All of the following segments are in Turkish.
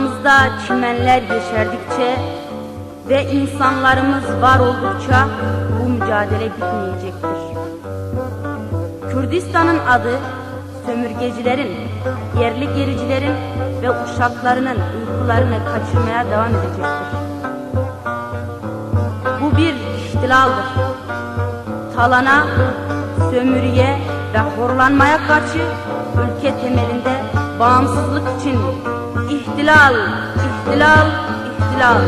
Doğamızda çimenler yeşerdikçe ve insanlarımız var oldukça bu mücadele bitmeyecektir. Kürdistan'ın adı sömürgecilerin, yerli gericilerin ve uşaklarının uykularını kaçırmaya devam edecektir. Bu bir ihtilaldır. Talana, sömürüye ve horlanmaya karşı ülke temelinde bağımsızlık için ihtilal, ihtilal, ihtilal.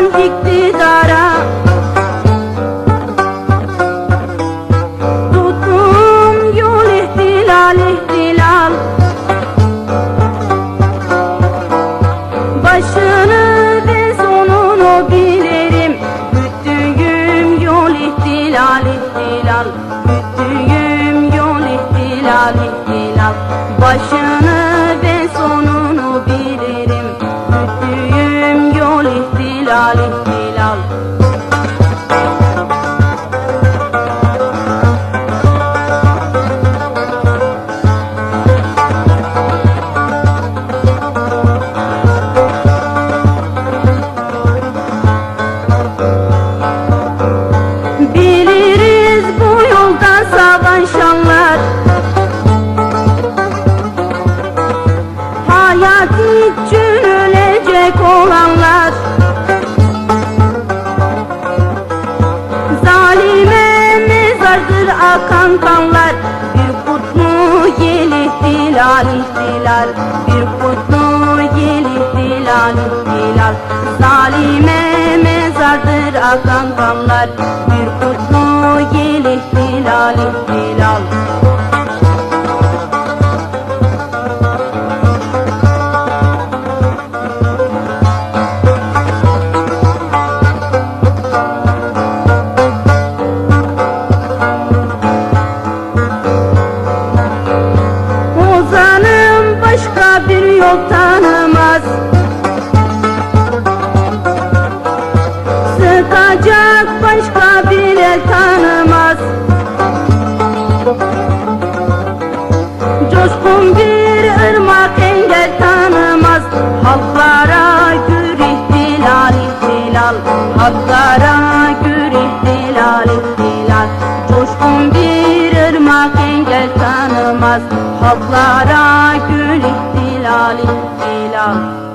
İktidara tuttum yol ihtilal, ihtilal. Başını ve sonunu bilirim. Büttüğüm yol ihtilal, ihtilal. Büttüğüm yol ihtilal, ihtilal. Başını ve sonunu bilirim. Büttüğüm yol ihtilal, ihtilal. Biliriz bu yolda savaşanlar, hayat için ölecek olanlar. Zalime mezardır akan kanlar. Bir kutlu yel ihtilal, ihtilal. Bir kutlu yel ihtilal, ihtilal. Zalime mezardır akan kanlar. Bir kutlu yel ihtilal, ihtilal. Başka bir yol tanımaz, sıkacak başka bir el tanımaz. Coşkun bir ırmak engel tanımaz. Halklara gür ihtilal, ihtilal. Halklara gür ihtilal, ihtilal. Coşkun bir ırmak engel tanımaz. Halklara gül ihtilal, ihtilal.